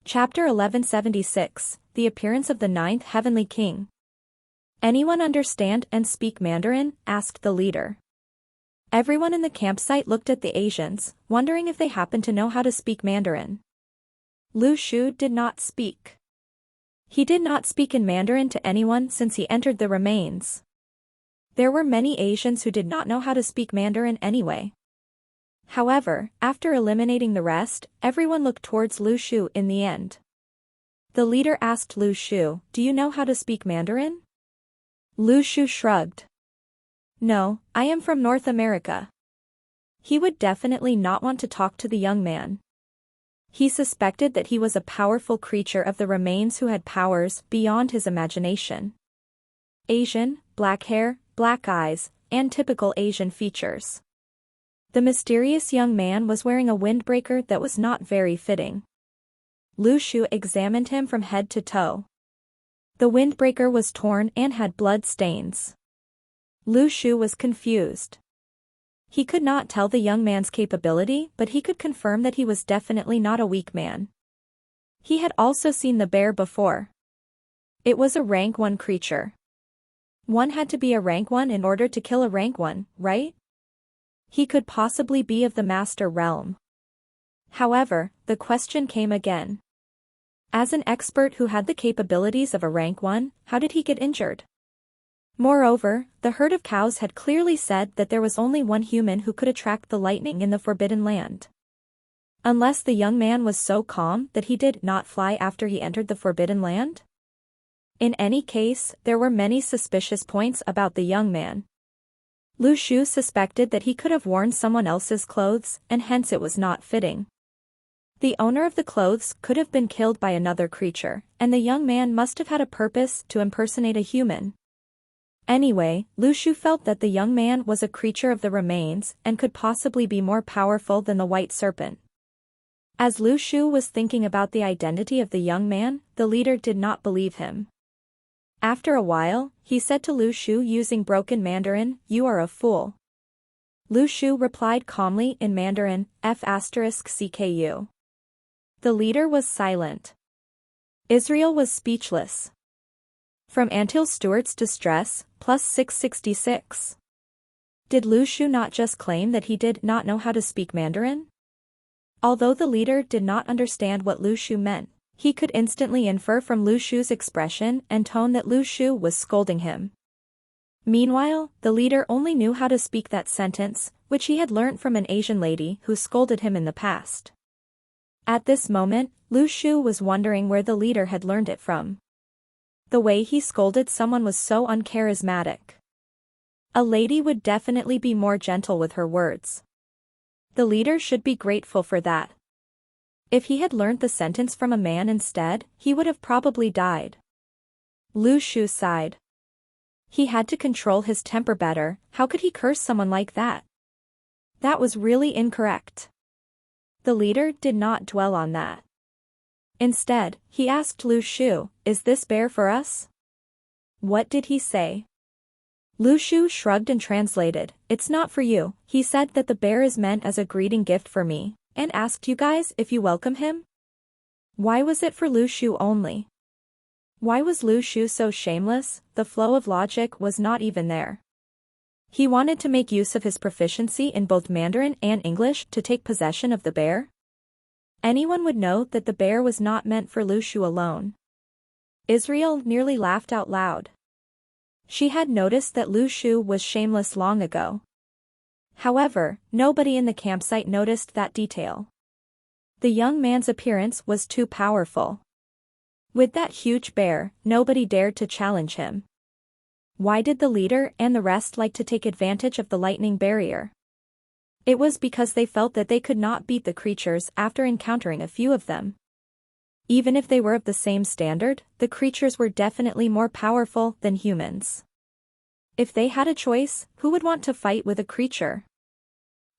Chapter 1176, The Appearance of the Ninth Heavenly King. Anyone understand and speak Mandarin? Asked the leader. Everyone in the campsite looked at the Asians, wondering if they happened to know how to speak Mandarin. Lu Shu did not speak. He did not speak in Mandarin to anyone since he entered the remains. There were many Asians who did not know how to speak Mandarin anyway. However, after eliminating the rest, everyone looked towards Lu Shu in the end. The leader asked Lu Shu, "Do you know how to speak Mandarin?" Lu Shu shrugged. "No, I am from North America." He would definitely not want to talk to the young man. He suspected that he was a powerful creature of the remains who had powers beyond his imagination. Asian, black hair, black eyes, and typical Asian features. The mysterious young man was wearing a windbreaker that was not very fitting. Lu Shu examined him from head to toe. The windbreaker was torn and had blood stains. Lu Shu was confused. He could not tell the young man's capability, but he could confirm that he was definitely not a weak man. He had also seen the bear before. It was a rank 1 creature. One had to be a rank 1 in order to kill a rank 1, right? He could possibly be of the Master Realm. However, the question came again. As an expert who had the capabilities of a rank 1, how did he get injured? Moreover, the herd of cows had clearly said that there was only one human who could attract the lightning in the Forbidden Land. Unless the young man was so calm that he did not fly after he entered the Forbidden Land? In any case, there were many suspicious points about the young man. Lu Shu suspected that he could have worn someone else's clothes, and hence it was not fitting. The owner of the clothes could have been killed by another creature, and the young man must have had a purpose to impersonate a human. Anyway, Lu Shu felt that the young man was a creature of the remains and could possibly be more powerful than the white serpent. As Lu Shu was thinking about the identity of the young man, the leader did not believe him. After a while, he said to Lu Shu using broken Mandarin, "You are a fool." Lu Shu replied calmly in Mandarin, F***CKU. The leader was silent. Israel was speechless. From Anthill Stewart's distress, plus 666. Did Lu Shu not just claim that he did not know how to speak Mandarin? Although the leader did not understand what Lu Shu meant, he could instantly infer from Lu Shu's expression and tone that Lu Shu was scolding him. Meanwhile, the leader only knew how to speak that sentence, which he had learnt from an Asian lady who scolded him in the past. At this moment, Lu Shu was wondering where the leader had learned it from. The way he scolded someone was so uncharismatic. A lady would definitely be more gentle with her words. The leader should be grateful for that. If he had learned the sentence from a man instead, he would have probably died. Lu Shu sighed. He had to control his temper better. How could he curse someone like that? That was really incorrect. The leader did not dwell on that. Instead, he asked Lu Shu, "Is this bear for us?" What did he say? Lu Shu shrugged and translated, "It's not for you." He said that the bear is meant as a greeting gift for me, and asked you guys if you welcome him? Why was it for Lu Shu only? Why was Lu Shu so shameless? The flow of logic was not even there. He wanted to make use of his proficiency in both Mandarin and English to take possession of the bear? Anyone would know that the bear was not meant for Lu Shu alone. Israel nearly laughed out loud. She had noticed that Lu Shu was shameless long ago. However, nobody in the campsite noticed that detail. The young man's appearance was too powerful. With that huge bear, nobody dared to challenge him. Why did the leader and the rest like to take advantage of the lightning barrier? It was because they felt that they could not beat the creatures after encountering a few of them. Even if they were of the same standard, the creatures were definitely more powerful than humans. If they had a choice, who would want to fight with a creature?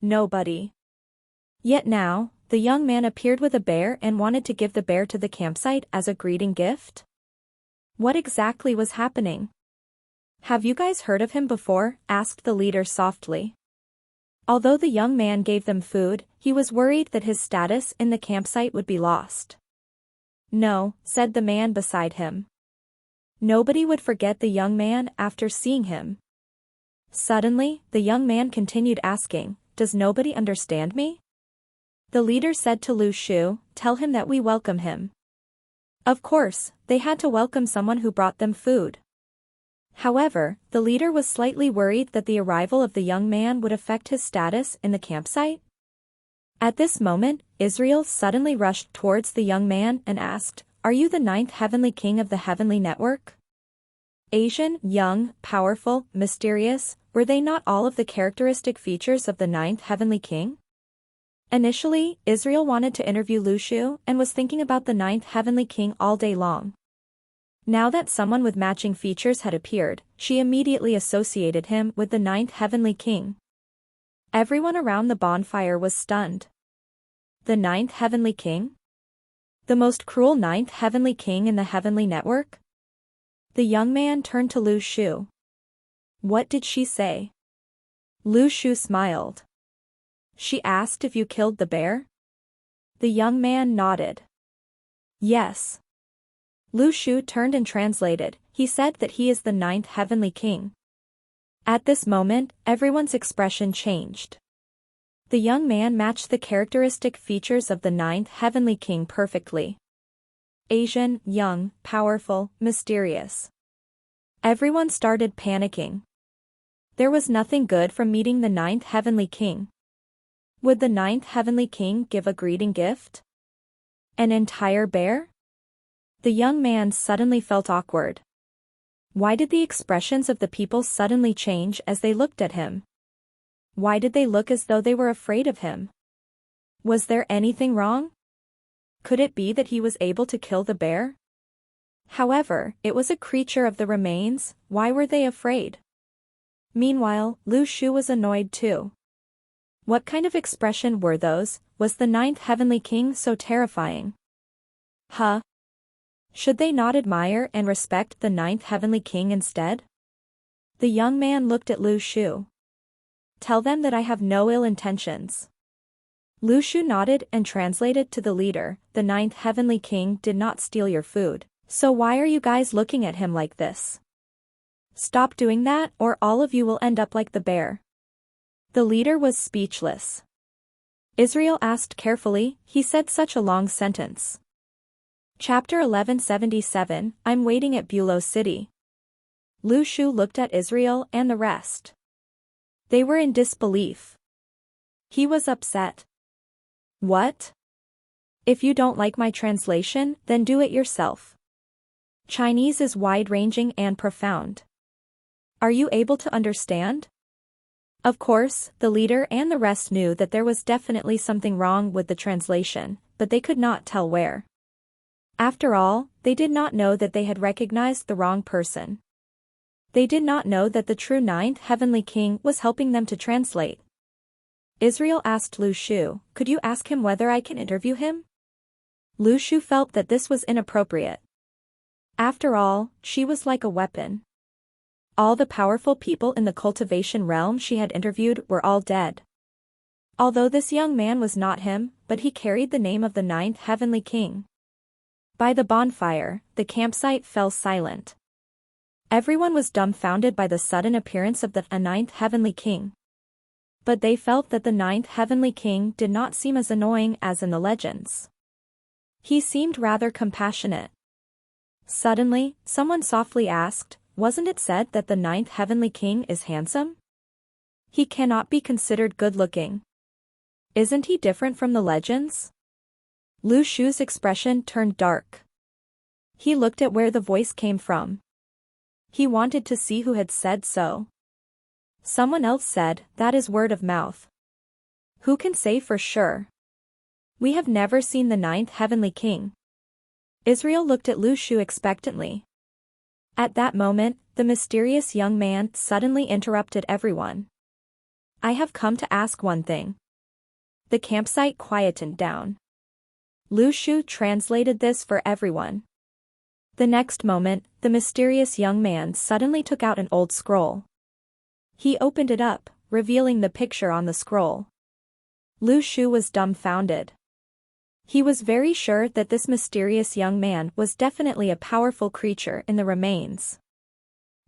Nobody. Yet now, the young man appeared with a bear and wanted to give the bear to the campsite as a greeting gift? What exactly was happening? "Have you guys heard of him before?" asked the leader softly. Although the young man gave them food, he was worried that his status in the campsite would be lost. No, said the man beside him. Nobody would forget the young man after seeing him. Suddenly, the young man continued asking, "Does nobody understand me?" The leader said to Lu Shu, "Tell him that we welcome him." Of course, they had to welcome someone who brought them food. However, the leader was slightly worried that the arrival of the young man would affect his status in the campsite. At this moment, Israel suddenly rushed towards the young man and asked, "Are you the 9th heavenly king of the heavenly network?" Asian, young, powerful, mysterious, were they not all of the characteristic features of the 9th heavenly king? Initially, Israel wanted to interview Lu Shu and was thinking about the 9th heavenly king all day long. Now that someone with matching features had appeared, she immediately associated him with the 9th heavenly king. Everyone around the bonfire was stunned. The 9th heavenly king? The most cruel 9th heavenly king in the heavenly network? The young man turned to Lu Shu. What did she say? Lu Shu smiled. She asked if you killed the bear? The young man nodded. Yes. Lu Shu turned and translated, he said that he is the 9th heavenly king. At this moment, everyone's expression changed. The young man matched the characteristic features of the 9th heavenly king perfectly. Asian, young, powerful, mysterious. Everyone started panicking. There was nothing good from meeting the 9th heavenly king. Would the 9th heavenly king give a greeting gift? An entire bear? The young man suddenly felt awkward. Why did the expressions of the people suddenly change as they looked at him? Why did they look as though they were afraid of him? Was there anything wrong? Could it be that he was able to kill the bear? However, it was a creature of the remains, why were they afraid? Meanwhile, Lu Shu was annoyed too. What kind of expression were those? Was the 9th heavenly king so terrifying? Huh? Should they not admire and respect the 9th heavenly king instead? The young man looked at Lu Shu. Tell them that I have no ill intentions. Lu Shu nodded and translated to the leader, the 9th heavenly king did not steal your food, so why are you guys looking at him like this? Stop doing that or all of you will end up like the bear. The leader was speechless. Israel asked carefully, he said such a long sentence. Chapter 1177, I'm waiting at Bulow City. Lu Shu looked at Israel and the rest. They were in disbelief. He was upset. What? If you don't like my translation, then do it yourself. Chinese is wide-ranging and profound. Are you able to understand? Of course, the leader and the rest knew that there was definitely something wrong with the translation, but they could not tell where. After all, they did not know that they had recognized the wrong person. They did not know that the true 9th heavenly king was helping them to translate. Israel asked Lu Shu, could you ask him whether I can interview him? Lu Shu felt that this was inappropriate. After all, she was like a weapon. All the powerful people in the cultivation realm she had interviewed were all dead. Although this young man was not him, but he carried the name of the 9th heavenly king. By the bonfire, the campsite fell silent. Everyone was dumbfounded by the sudden appearance of the 9th heavenly king. But they felt that the 9th heavenly king did not seem as annoying as in the legends. He seemed rather compassionate. Suddenly, someone softly asked, wasn't it said that the 9th heavenly king is handsome? He cannot be considered good-looking. Isn't he different from the legends? Lu Shu's expression turned dark. He looked at where the voice came from. He wanted to see who had said so. Someone else said, that is word of mouth. Who can say for sure? We have never seen the 9th heavenly king. Israel looked at Lu Shu expectantly. At that moment, the mysterious young man suddenly interrupted everyone. I have come to ask one thing. The campsite quietened down. Lu Shu translated this for everyone. The next moment, the mysterious young man suddenly took out an old scroll. He opened it up, revealing the picture on the scroll. Lu Shu was dumbfounded. He was very sure that this mysterious young man was definitely a powerful creature in the remains.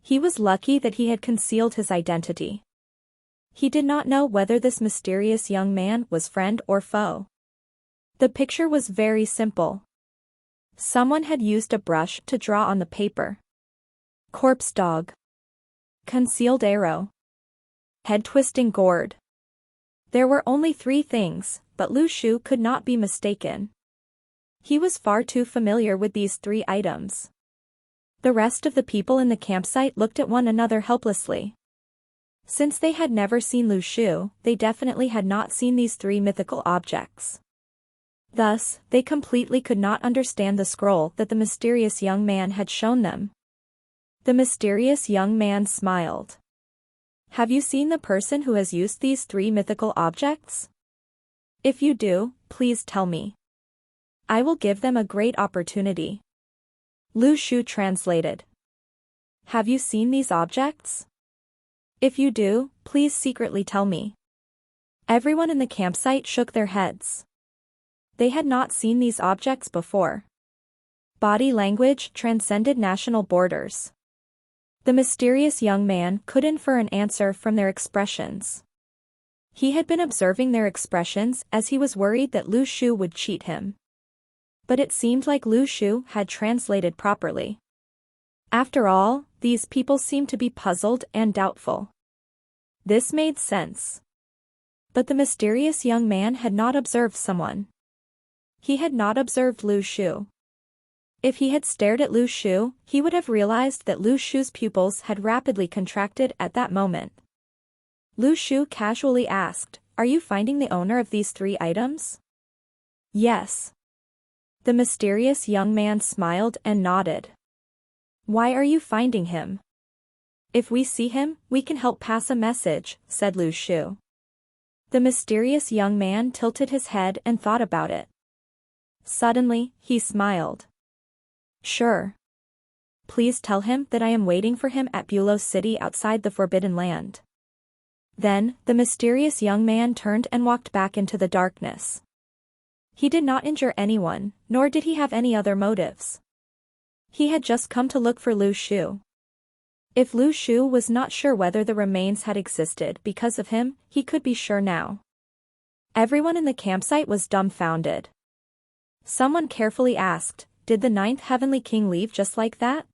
He was lucky that he had concealed his identity. He did not know whether this mysterious young man was friend or foe. The picture was very simple. Someone had used a brush to draw on the paper. Corpse dog. Concealed arrow. Head-twisting gourd. There were only 3 things, but Lu Shu could not be mistaken. He was far too familiar with these 3 items. The rest of the people in the campsite looked at one another helplessly. Since they had never seen Lu Shu, they definitely had not seen these 3 mythical objects. Thus, they completely could not understand the scroll that the mysterious young man had shown them. The mysterious young man smiled. Have you seen the person who has used these 3 mythical objects? If you do, please tell me. I will give them a great opportunity. Lu Shu translated. Have you seen these objects? If you do, please secretly tell me. Everyone in the campsite shook their heads. They had not seen these objects before. Body language transcended national borders. The mysterious young man could infer an answer from their expressions. He had been observing their expressions as he was worried that Lu Shu would cheat him. But it seemed like Lu Shu had translated properly. After all, these people seemed to be puzzled and doubtful. This made sense. But the mysterious young man had not observed someone. He had not observed Lu Shu. If he had stared at Lu Shu, he would have realized that Lu Shu's pupils had rapidly contracted at that moment. Lu Shu casually asked, "Are you finding the owner of these 3 items?" "Yes." The mysterious young man smiled and nodded. "Why are you finding him?" "If we see him, we can help pass a message," said Lu Shu. The mysterious young man tilted his head and thought about it. Suddenly, he smiled. "Sure. Please tell him that I am waiting for him at Bulow City outside the Forbidden Land." Then, the mysterious young man turned and walked back into the darkness. He did not injure anyone, nor did he have any other motives. He had just come to look for Lu Shu. If Lu Shu was not sure whether the remains had existed because of him, he could be sure now. Everyone in the campsite was dumbfounded. Someone carefully asked, "Did the 9th Heavenly King leave just like that?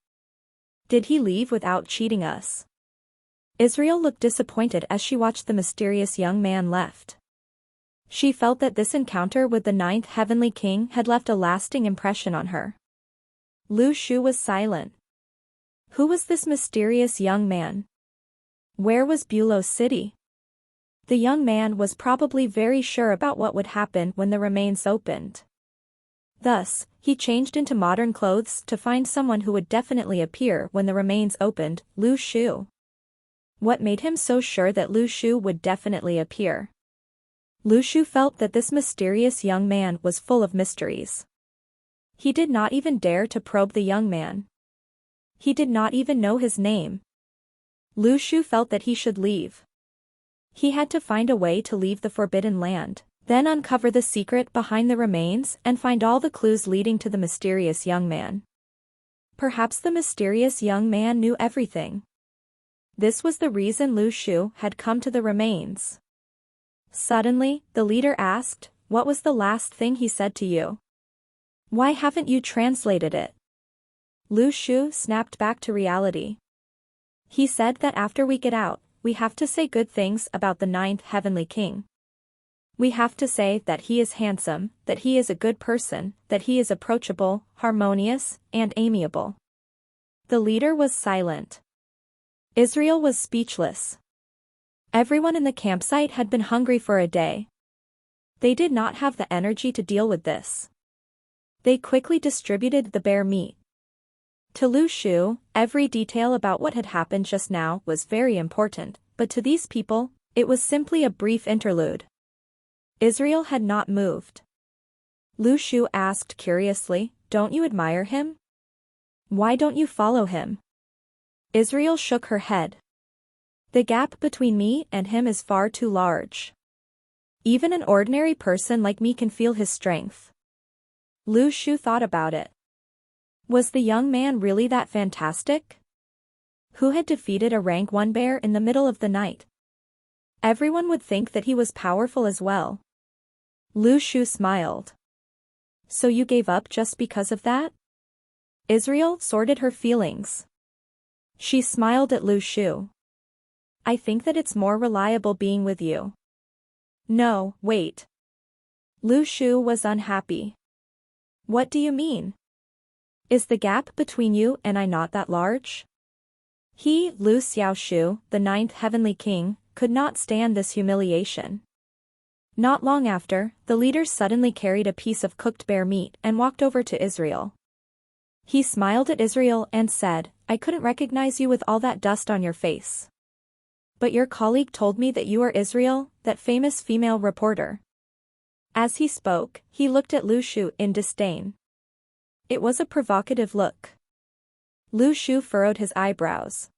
Did he leave without cheating us?" Israel looked disappointed as she watched the mysterious young man left. She felt that this encounter with the 9th Heavenly King had left a lasting impression on her. Lu Shu was silent. Who was this mysterious young man? Where was Bulow City? The young man was probably very sure about what would happen when the remains opened. Thus, he changed into modern clothes to find someone who would definitely appear when the remains opened, Lu Shu. What made him so sure that Lu Shu would definitely appear? Lu Shu felt that this mysterious young man was full of mysteries. He did not even dare to probe the young man. He did not even know his name. Lu Shu felt that he should leave. He had to find a way to leave the Forbidden Land, then uncover the secret behind the remains and find all the clues leading to the mysterious young man. Perhaps the mysterious young man knew everything. This was the reason Lu Shu had come to the remains. Suddenly, the leader asked, "What was the last thing he said to you? Why haven't you translated it?" Lu Shu snapped back to reality. He said that after we get out, we have to say good things about the 9th Heavenly King. We have to say that he is handsome, that he is a good person, that he is approachable, harmonious, and amiable. The leader was silent. Israel was speechless. Everyone in the campsite had been hungry for a day. They did not have the energy to deal with this. They quickly distributed the bear meat. To Lu Shu, every detail about what had happened just now was very important, but to these people, it was simply a brief interlude. Israel had not moved. Lu Shu asked curiously, "Don't you admire him? Why don't you follow him?" Israel shook her head. "The gap between me and him is far too large. Even an ordinary person like me can feel his strength. Lu Shu thought about it. Was the young man really that fantastic? Who had defeated a rank 1 bear in the middle of the night? Everyone would think that he was powerful as well. Lu Shu smiled. So you gave up just because of that? Israel sorted her feelings. She smiled at Lu Shu. I think that it's more reliable being with you. No, wait. Lu Shu was unhappy. What do you mean? Is the gap between you and I not that large? He, Lu Xiaoshu, the 9th heavenly king, could not stand this humiliation. Not long after, the leader suddenly carried a piece of cooked bear meat and walked over to Israel. He smiled at Israel and said, I couldn't recognize you with all that dust on your face. But your colleague told me that you are Israel, that famous female reporter. As he spoke, he looked at Lu Shu in disdain. It was a provocative look. Lu Shu furrowed his eyebrows.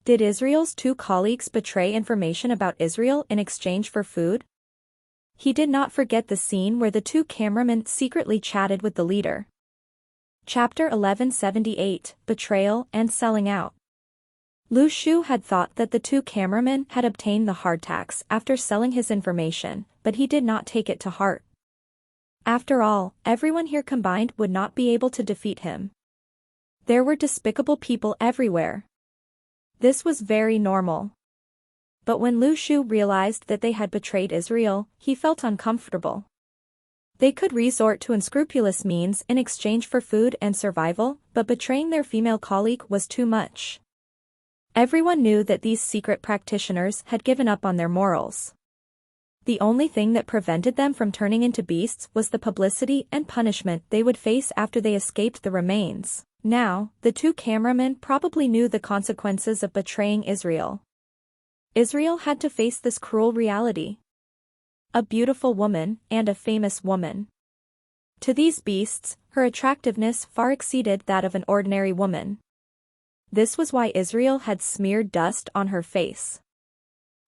Did Israel's 2 colleagues betray information about Israel in exchange for food? He did not forget the scene where the 2 cameramen secretly chatted with the leader. Chapter 1178, Betrayal and Selling Out. Lu Shu had thought that the 2 cameramen had obtained the hardtacks after selling his information, but he did not take it to heart. After all, everyone here combined would not be able to defeat him. There were despicable people everywhere. This was very normal. But when Lu Shu realized that they had betrayed Israel, he felt uncomfortable. They could resort to unscrupulous means in exchange for food and survival, but betraying their female colleague was too much. Everyone knew that these secret practitioners had given up on their morals. The only thing that prevented them from turning into beasts was the publicity and punishment they would face after they escaped the remains. Now, the 2 cameramen probably knew the consequences of betraying Israel. Israel had to face this cruel reality. A beautiful woman, and a famous woman. To these beasts, her attractiveness far exceeded that of an ordinary woman. This was why Israel had smeared dust on her face.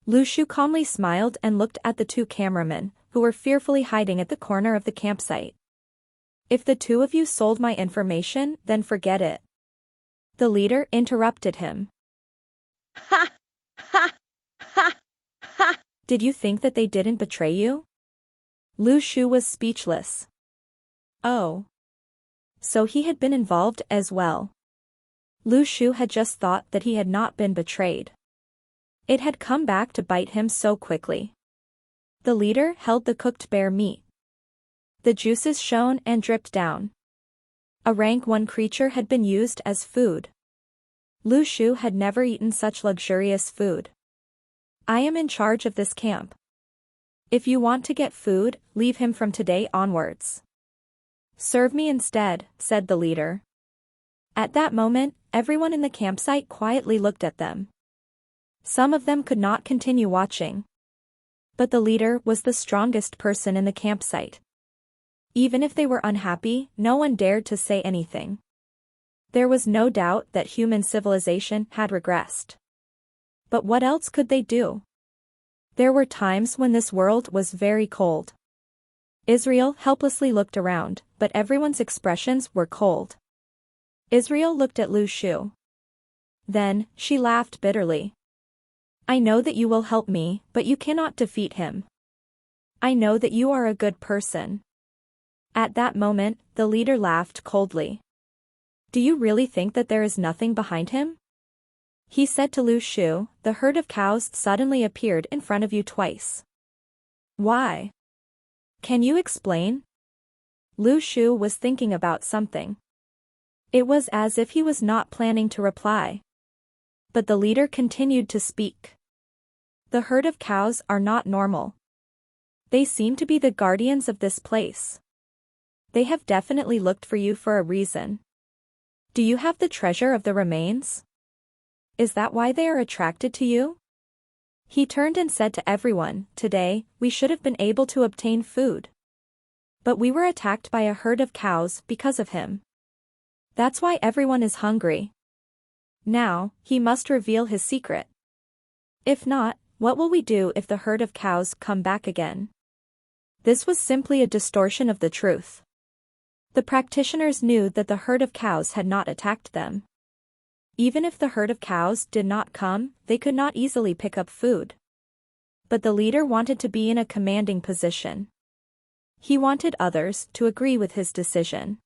Lu Shu calmly smiled and looked at the 2 cameramen, who were fearfully hiding at the corner of the campsite. If the 2 of you sold my information, then forget it. The leader interrupted him. Ha! Ha! Ha! Ha! Did you think that they didn't betray you? Lu Shu was speechless. Oh. So he had been involved as well. Lu Shu had just thought that he had not been betrayed. It had come back to bite him so quickly. The leader held the cooked bear meat. The juices shone and dripped down. A rank 1 creature had been used as food. Lu Shu had never eaten such luxurious food. I am in charge of this camp. If you want to get food, leave him from today onwards. Serve me instead, said the leader. At that moment, everyone in the campsite quietly looked at them. Some of them could not continue watching. But the leader was the strongest person in the campsite. Even if they were unhappy, no one dared to say anything. There was no doubt that human civilization had regressed. But what else could they do? There were times when this world was very cold. Israel helplessly looked around, but everyone's expressions were cold. Israel looked at Lu Shu. Then, she laughed bitterly. I know that you will help me, but you cannot defeat him. I know that you are a good person. At that moment, the leader laughed coldly. Do you really think that there is nothing behind him? He said to Lu Shu, the herd of cows suddenly appeared in front of you twice. Why? Can you explain? Lu Shu was thinking about something. It was as if he was not planning to reply. But the leader continued to speak. The herd of cows are not normal. They seem to be the guardians of this place. They have definitely looked for you for a reason. Do you have the treasure of the remains? Is that why they are attracted to you? He turned and said to everyone, today, we should have been able to obtain food. But we were attacked by a herd of cows because of him. That's why everyone is hungry. Now, he must reveal his secret. If not, what will we do if the herd of cows come back again? This was simply a distortion of the truth. The practitioners knew that the herd of cows had not attacked them. Even if the herd of cows did not come, they could not easily pick up food. But the leader wanted to be in a commanding position. He wanted others to agree with his decision.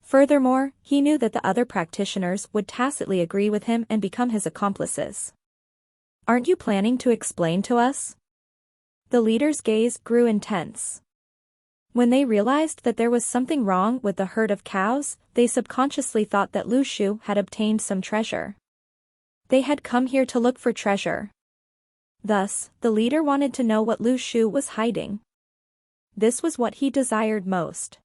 Furthermore, he knew that the other practitioners would tacitly agree with him and become his accomplices. "Aren't you planning to explain to us?" The leader's gaze grew intense. When they realized that there was something wrong with the herd of cows, they subconsciously thought that Lu Shu had obtained some treasure. They had come here to look for treasure. Thus, the leader wanted to know what Lu Shu was hiding. This was what he desired most.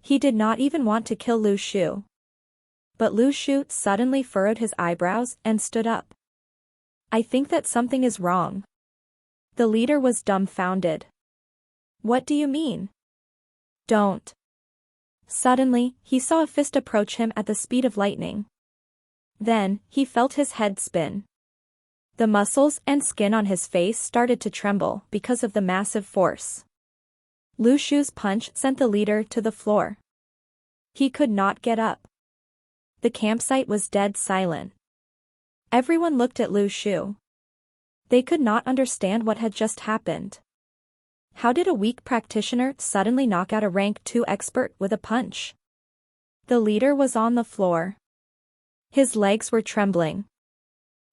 He did not even want to kill Lu Shu. But Lu Shu suddenly furrowed his eyebrows and stood up. "I think that something is wrong." The leader was dumbfounded. "What do you mean?" "Don't." Suddenly, he saw a fist approach him at the speed of lightning. Then, he felt his head spin. The muscles and skin on his face started to tremble because of the massive force. Lu Shu's punch sent the leader to the floor. He could not get up. The campsite was dead silent. Everyone looked at Lu Shu. They could not understand what had just happened. How did a weak practitioner suddenly knock out a rank 2 expert with a punch? The leader was on the floor. His legs were trembling.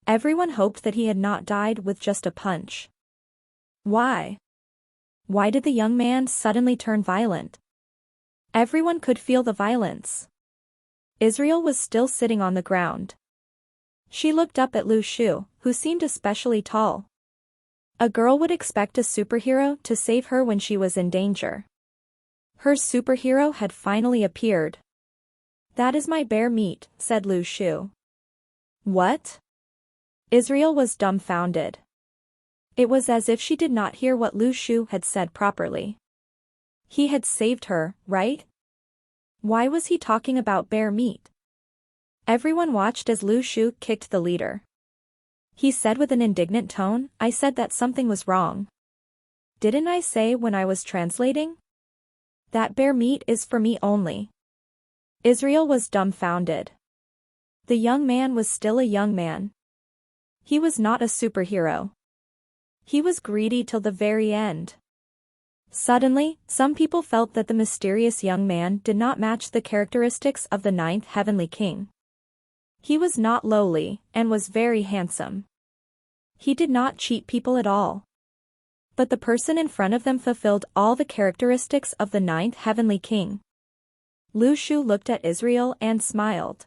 Everyone hoped that he had not died with just a punch. Why? Why did the young man suddenly turn violent? Everyone could feel the violence. Israel was still sitting on the ground. She looked up at Lu Shu, who seemed especially tall. A girl would expect a superhero to save her when she was in danger. Her superhero had finally appeared. "That is my bear meat," said Lu Shu. "What?" Israel was dumbfounded. It was as if she did not hear what Lu Shu had said properly. He had saved her, right? Why was he talking about bear meat? Everyone watched as Lu Shu kicked the leader. He said with an indignant tone, "I said that something was wrong. Didn't I say when I was translating? That bear meat is for me only." Israel was dumbfounded. The young man was still a young man. He was not a superhero. He was greedy till the very end. Suddenly, some people felt that the mysterious young man did not match the characteristics of the 9th heavenly king. He was not lowly, and was very handsome. He did not cheat people at all. But the person in front of them fulfilled all the characteristics of the 9th heavenly king. Lu Shu looked at Israel and smiled.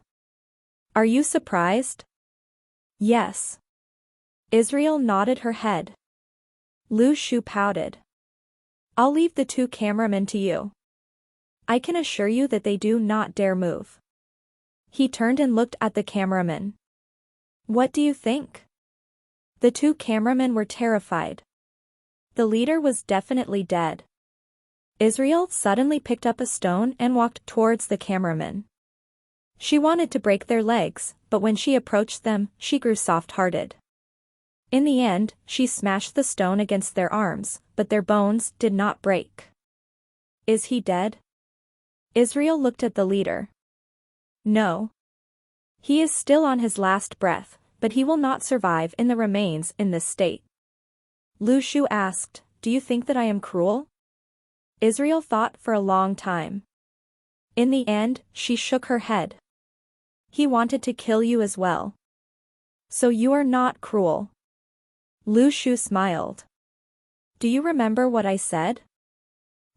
"Are you surprised?" "Yes." Israel nodded her head. Lu Shu pouted. "I'll leave the 2 cameramen to you. I can assure you that they do not dare move." He turned and looked at the cameraman. "What do you think?" The 2 cameramen were terrified. The leader was definitely dead. Israel suddenly picked up a stone and walked towards the cameraman. She wanted to break their legs, but when she approached them, she grew soft-hearted. In the end, she smashed the stone against their arms, but their bones did not break. "Is he dead?" Israel looked at the leader. "No. He is still on his last breath, but he will not survive in the remains in this state." Lu Shu asked, "Do you think that I am cruel?" Israel thought for a long time. In the end, she shook her head. "He wanted to kill you as well. So you are not cruel." Lu Shu smiled. "Do you remember what I said?"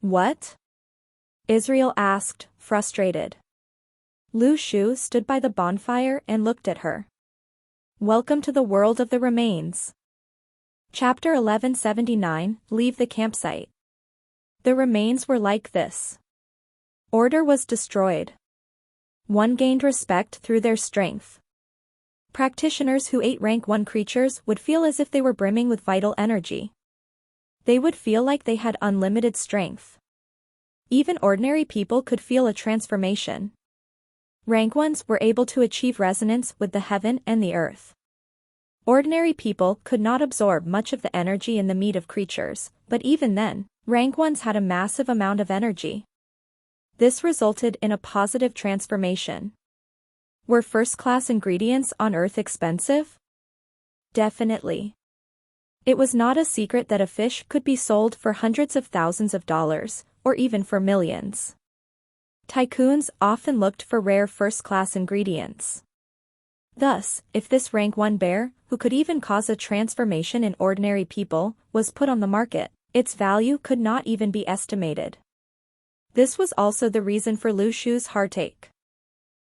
"What?" Israel asked, frustrated. Lu Shu stood by the bonfire and looked at her. "Welcome to the world of the remains." Chapter 1179, Leave the campsite. The remains were like this. Order was destroyed. One gained respect through their strength. Practitioners who ate rank 1 creatures would feel as if they were brimming with vital energy. They would feel like they had unlimited strength. Even ordinary people could feel a transformation. Rank 1s were able to achieve resonance with the heaven and the earth. Ordinary people could not absorb much of the energy in the meat of creatures, but even then, rank 1s had a massive amount of energy. This resulted in a positive transformation. Were first-class ingredients on Earth expensive? Definitely. It was not a secret that a fish could be sold for hundreds of thousands of dollars, or even for millions. Tycoons often looked for rare first-class ingredients. Thus, if this rank 1 bear, who could even cause a transformation in ordinary people, was put on the market, its value could not even be estimated. This was also the reason for Lu Shu's heartache.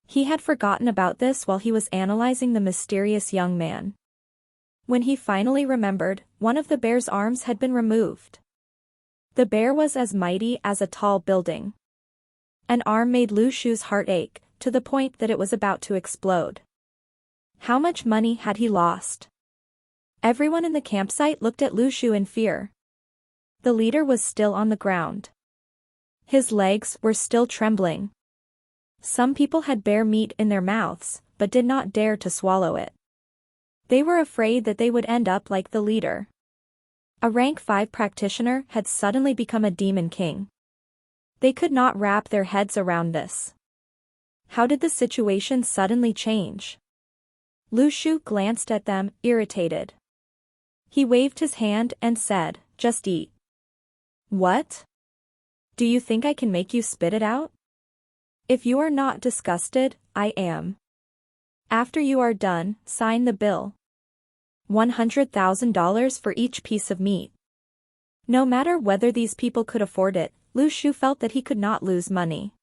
He had forgotten about this while he was analyzing the mysterious young man. When he finally remembered, one of the bear's arms had been removed. The bear was as mighty as a tall building. An arm made Lu Shu's heart ache, to the point that it was about to explode. How much money had he lost? Everyone in the campsite looked at Lu Shu in fear. The leader was still on the ground. His legs were still trembling. Some people had bear meat in their mouths, but did not dare to swallow it. They were afraid that they would end up like the leader. A rank 5 practitioner had suddenly become a demon king. They could not wrap their heads around this. How did the situation suddenly change? Lu Shu glanced at them, irritated. He waved his hand and said, "Just eat." What? Do you think I can make you spit it out? If you are not disgusted, I am. After you are done, sign the bill. $100,000 for each piece of meat. No matter whether these people could afford it, Lu Shu felt that he could not lose money.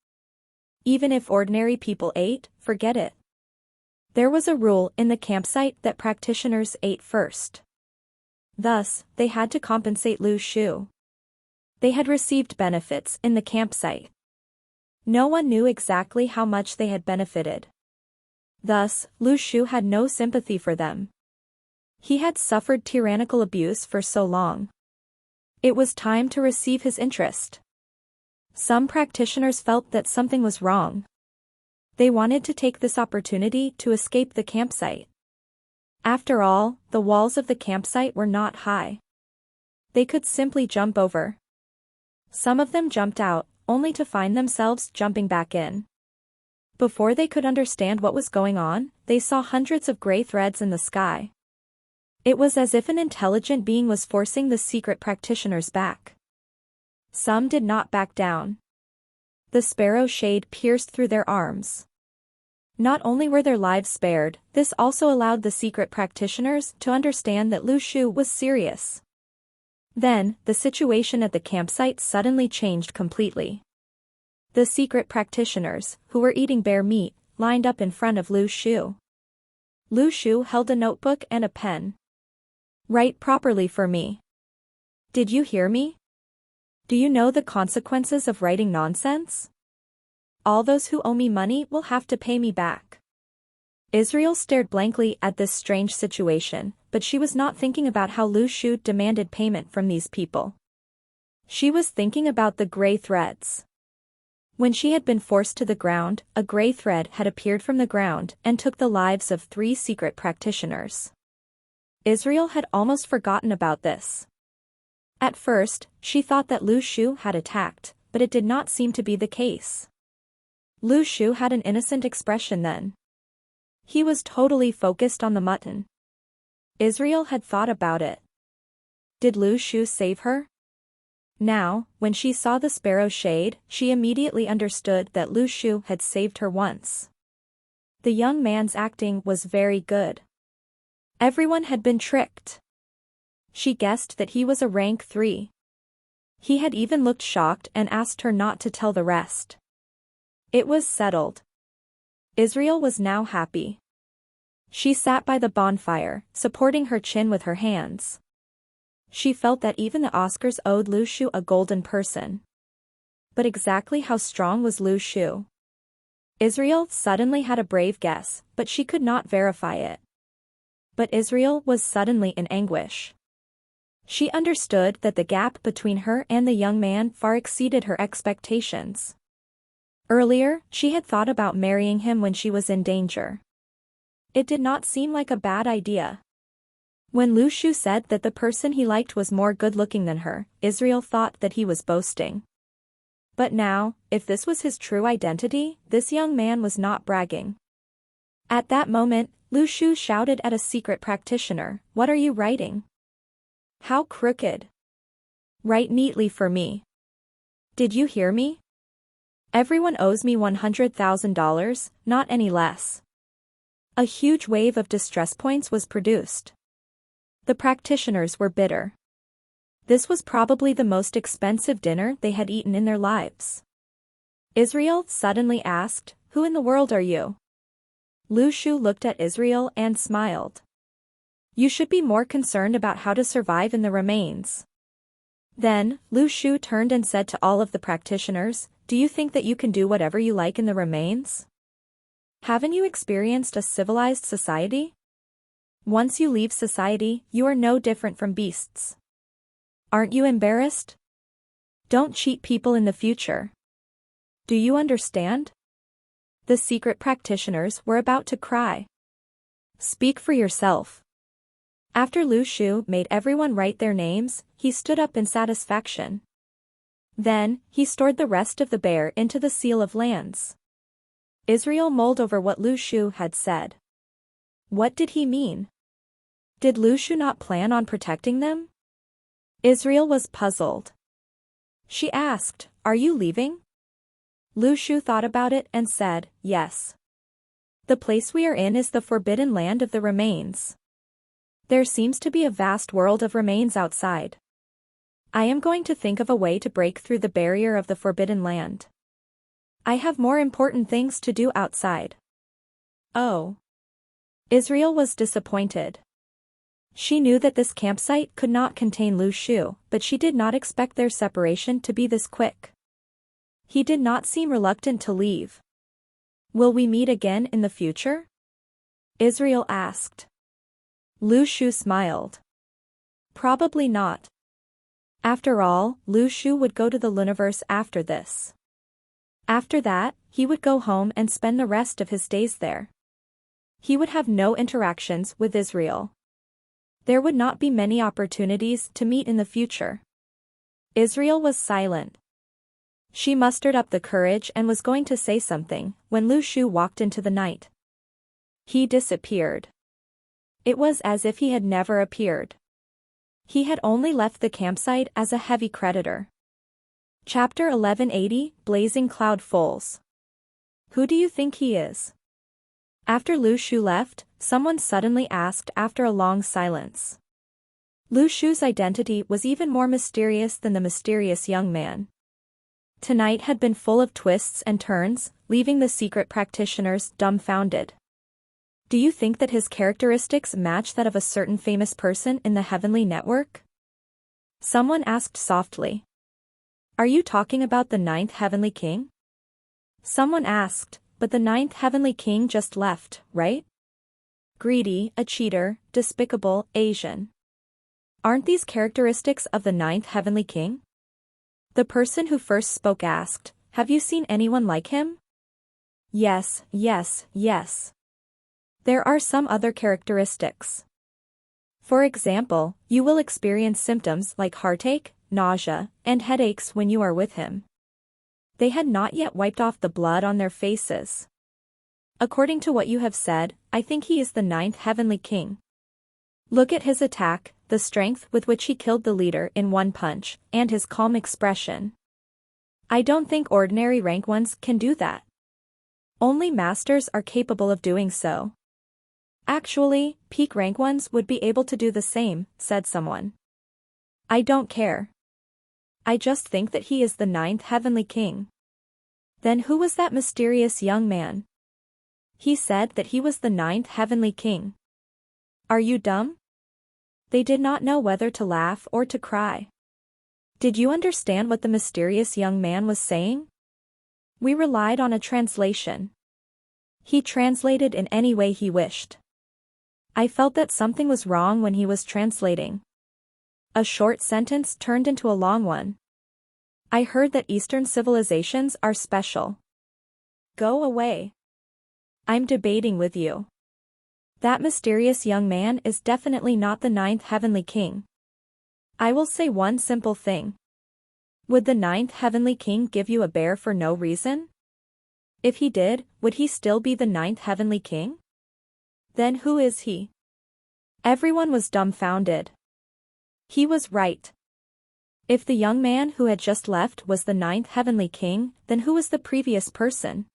Even if ordinary people ate, forget it. There was a rule in the campsite that practitioners ate first. Thus, they had to compensate Lu Shu. They had received benefits in the campsite. No one knew exactly how much they had benefited. Thus, Lu Shu had no sympathy for them. He had suffered tyrannical abuse for so long. It was time to receive his interest. Some practitioners felt that something was wrong. They wanted to take this opportunity to escape the campsite. After all, the walls of the campsite were not high. They could simply jump over. Some of them jumped out, only to find themselves jumping back in. Before they could understand what was going on, they saw hundreds of gray threads in the sky. It was as if an intelligent being was forcing the secret practitioners back. Some did not back down. The sparrow shade pierced through their arms. Not only were their lives spared, this also allowed the secret practitioners to understand that Lu Shu was serious. Then, the situation at the campsite suddenly changed completely. The secret practitioners, who were eating bear meat, lined up in front of Lu Shu. Lu Shu held a notebook and a pen. "Write properly for me. Did you hear me? Do you know the consequences of writing nonsense? All those who owe me money will have to pay me back." Israel stared blankly at this strange situation, but she was not thinking about how Lu Shu demanded payment from these people. She was thinking about the gray threads. When she had been forced to the ground, a gray thread had appeared from the ground and took the lives of 3 secret practitioners. Israel had almost forgotten about this. At first, she thought that Lu Shu had attacked, but it did not seem to be the case. Lu Shu had an innocent expression then. He was totally focused on the mutton. Israel had thought about it. Did Lu Shu save her? Now, when she saw the sparrow shade, she immediately understood that Lu Shu had saved her once. The young man's acting was very good. Everyone had been tricked. She guessed that he was a rank 3. He had even looked shocked and asked her not to tell the rest. It was settled. Israel was now happy. She sat by the bonfire, supporting her chin with her hands. She felt that even the Oscars owed Lu Shu a golden person. But exactly how strong was Lu Shu? Israel suddenly had a brave guess, but she could not verify it. But Israel was suddenly in anguish. She understood that the gap between her and the young man far exceeded her expectations. Earlier, she had thought about marrying him when she was in danger. It did not seem like a bad idea. When Lu Shu said that the person he liked was more good-looking than her, Israel thought that he was boasting. But now, if this was his true identity, this young man was not bragging. At that moment, Lu Shu shouted at a secret practitioner, "What are you writing? How crooked! Write neatly for me. Did you hear me? Everyone owes me $100,000, not any less." A huge wave of distress points was produced. The practitioners were bitter. This was probably the most expensive dinner they had eaten in their lives. Israel suddenly asked, "Who in the world are you?" Lu Shu looked at Israel and smiled. "You should be more concerned about how to survive in the remains." Then, Lu Shu turned and said to all of the practitioners, "Do you think that you can do whatever you like in the remains? Haven't you experienced a civilized society? Once you leave society, you are no different from beasts. Aren't you embarrassed? Don't cheat people in the future. Do you understand?" The secret practitioners were about to cry. "Speak for yourself." After Lu Shu made everyone write their names, he stood up in satisfaction. Then, he stored the rest of the bear into the seal of lands. Israel mulled over what Lu Shu had said. What did he mean? Did Lu Shu not plan on protecting them? Israel was puzzled. She asked, "Are you leaving?" Lu Shu thought about it and said, "Yes. The place we are in is the forbidden land of the remains. There seems to be a vast world of remains outside. I am going to think of a way to break through the barrier of the forbidden land. I have more important things to do outside." Oh. Israel was disappointed. She knew that this campsite could not contain Lu Shu, but she did not expect their separation to be this quick. He did not seem reluctant to leave. "Will we meet again in the future?" Israel asked. Lu Shu smiled. "Probably not. After all, Lu Shu would go to the Luniverse after this. After that, he would go home and spend the rest of his days there. He would have no interactions with Israel. There would not be many opportunities to meet in the future." Israel was silent. She mustered up the courage and was going to say something, when Lu Shu walked into the night. He disappeared. It was as if he had never appeared. He had only left the campsite as a heavy creditor. Chapter 1180, Blazing Cloud Falls. Who do you think he is? After Lu Shu left, someone suddenly asked after a long silence. Lu Shu's identity was even more mysterious than the mysterious young man. Tonight had been full of twists and turns, leaving the secret practitioners dumbfounded. Do you think that his characteristics match that of a certain famous person in the heavenly network? Someone asked softly. Are you talking about the 9th heavenly king? Someone asked, but the 9th heavenly king just left, right? Greedy, a cheater, despicable, Asian. Aren't these characteristics of the 9th heavenly king? The person who first spoke asked, have you seen anyone like him? Yes, yes, yes. There are some other characteristics. For example, you will experience symptoms like heartache, nausea, and headaches when you are with him. They had not yet wiped off the blood on their faces. According to what you have said, I think he is the 9th heavenly king. Look at his attack, the strength with which he killed the leader in one punch, and his calm expression. I don't think ordinary rank ones can do that. Only masters are capable of doing so. Actually, peak rank ones would be able to do the same, said someone. I don't care. I just think that he is the 9th heavenly king. Then who was that mysterious young man? He said that he was the 9th heavenly king. Are you dumb? They did not know whether to laugh or to cry. Did you understand what the mysterious young man was saying? We relied on a translation. He translated in any way he wished. I felt that something was wrong when he was translating. A short sentence turned into a long one. I heard that Eastern civilizations are special. Go away. I'm debating with you. That mysterious young man is definitely not the 9th heavenly king. I will say one simple thing. Would the ninth heavenly king give you a bear for no reason? If he did, would he still be the ninth heavenly king? Then who is he? Everyone was dumbfounded. He was right. If the young man who had just left was the ninth heavenly king, then who was the previous person?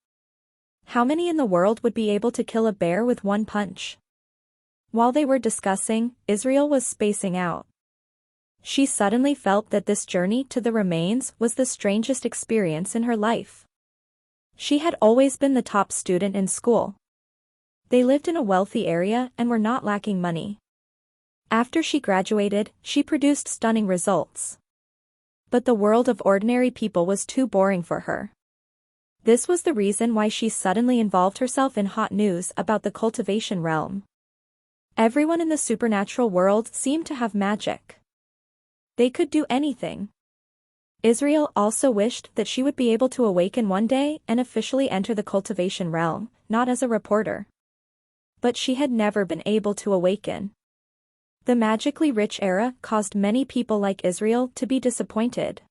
How many in the world would be able to kill a bear with one punch? While they were discussing, Israel was spacing out. She suddenly felt that this journey to the remains was the strangest experience in her life. She had always been the top student in school. They lived in a wealthy area and were not lacking money. After she graduated, she produced stunning results. But the world of ordinary people was too boring for her. This was the reason why she suddenly involved herself in hot news about the cultivation realm. Everyone in the supernatural world seemed to have magic. They could do anything. Israel also wished that she would be able to awaken one day and officially enter the cultivation realm, not as a reporter. But she had never been able to awaken. The magically rich era caused many people like Israel to be disappointed.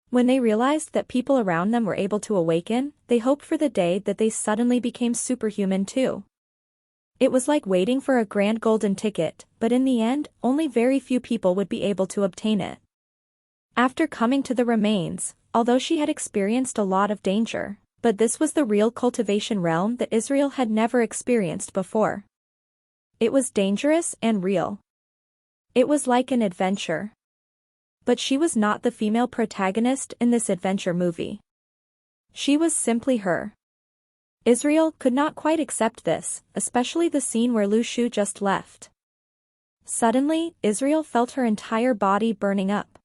When they realized that people around them were able to awaken, they hoped for the day that they suddenly became superhuman too. It was like waiting for a grand golden ticket, but in the end, only very few people would be able to obtain it. After coming to the remains, although she had experienced a lot of danger, but this was the real cultivation realm that Israel had never experienced before. It was dangerous and real. It was like an adventure. But she was not the female protagonist in this adventure movie. She was simply her. Israel could not quite accept this, especially the scene where Lu Shu just left. Suddenly, Israel felt her entire body burning up.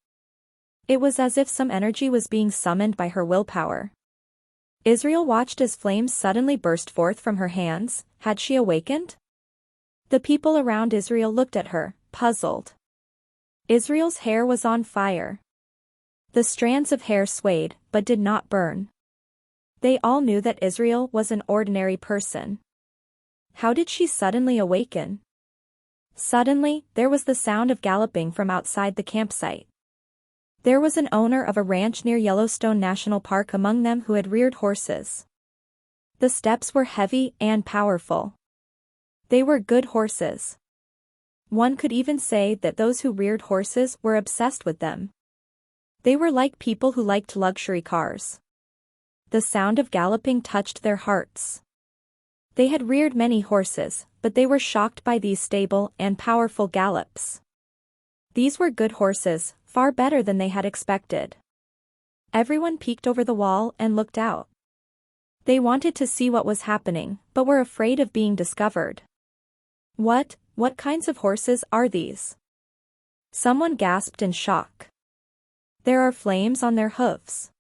It was as if some energy was being summoned by her willpower. Israel watched as flames suddenly burst forth from her hands. Had she awakened? The people around Israel looked at her, puzzled. Israel's hair was on fire. The strands of hair swayed, but did not burn. They all knew that Israel was an ordinary person. How did she suddenly awaken? Suddenly, there was the sound of galloping from outside the campsite. There was an owner of a ranch near Yellowstone National Park among them who had reared horses. The steps were heavy and powerful. They were good horses. One could even say that those who reared horses were obsessed with them. They were like people who liked luxury cars. The sound of galloping touched their hearts. They had reared many horses, but they were shocked by these stable and powerful gallops. These were good horses, far better than they had expected. Everyone peeked over the wall and looked out. They wanted to see what was happening, but were afraid of being discovered. What kinds of horses are these? Someone gasped in shock. There are flames on their hooves.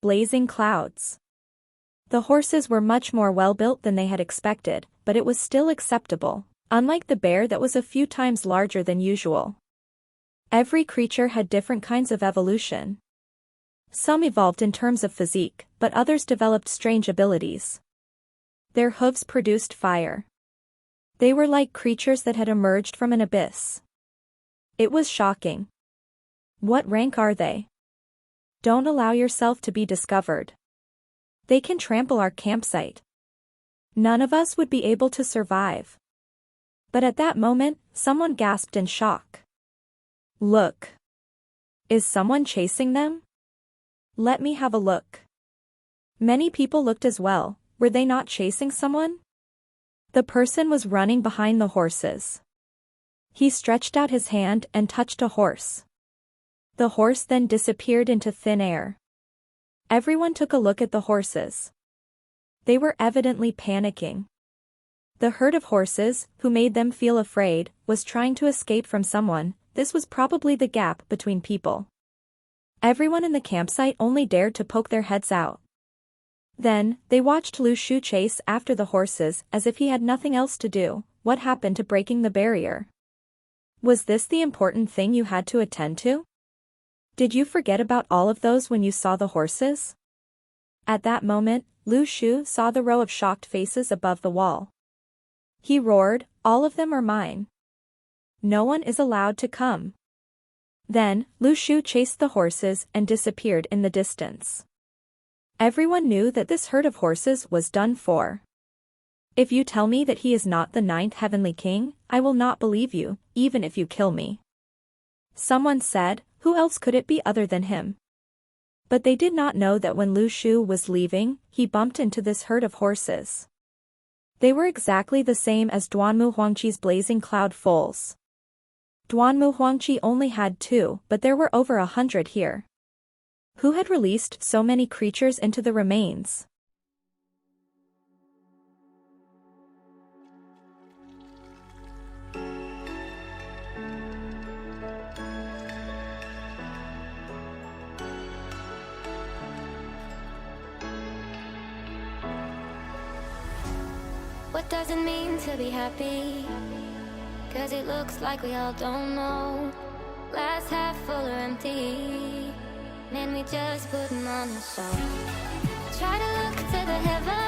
Blazing clouds. The horses were much more well-built than they had expected, but it was still acceptable, unlike the bear that was a few times larger than usual. Every creature had different kinds of evolution. Some evolved in terms of physique, but others developed strange abilities. Their hooves produced fire. They were like creatures that had emerged from an abyss. It was shocking. What rank are they? Don't allow yourself to be discovered. They can trample our campsite. None of us would be able to survive. But at that moment, someone gasped in shock. Look. Is someone chasing them? Let me have a look. Many people looked as well. Were they not chasing someone? The person was running behind the horses. He stretched out his hand and touched a horse. The horse then disappeared into thin air. Everyone took a look at the horses. They were evidently panicking. The herd of horses, who made them feel afraid, was trying to escape from someone. This was probably the gap between people. Everyone in the campsite only dared to poke their heads out. Then, they watched Lu Shu chase after the horses as if he had nothing else to do. What happened to breaking the barrier? Was this the important thing you had to attend to? Did you forget about all of those when you saw the horses? At that moment, Lu Shu saw the row of shocked faces above the wall. He roared, "All of them are mine. No one is allowed to come." Then, Lu Shu chased the horses and disappeared in the distance. Everyone knew that this herd of horses was done for. If you tell me that he is not the ninth heavenly king, I will not believe you, even if you kill me. Someone said, who else could it be other than him? But they did not know that when Lu Shu was leaving, he bumped into this herd of horses. They were exactly the same as Duanmu Huangqi's blazing cloud foals. Duanmu Huangqi only had 2, but there were over 100 here. Who had released so many creatures into the remains? What does it mean to be happy? 'Cause it looks like we all don't know. Glass half full or empty, man, we just putting on a show. Try to look to the heavens.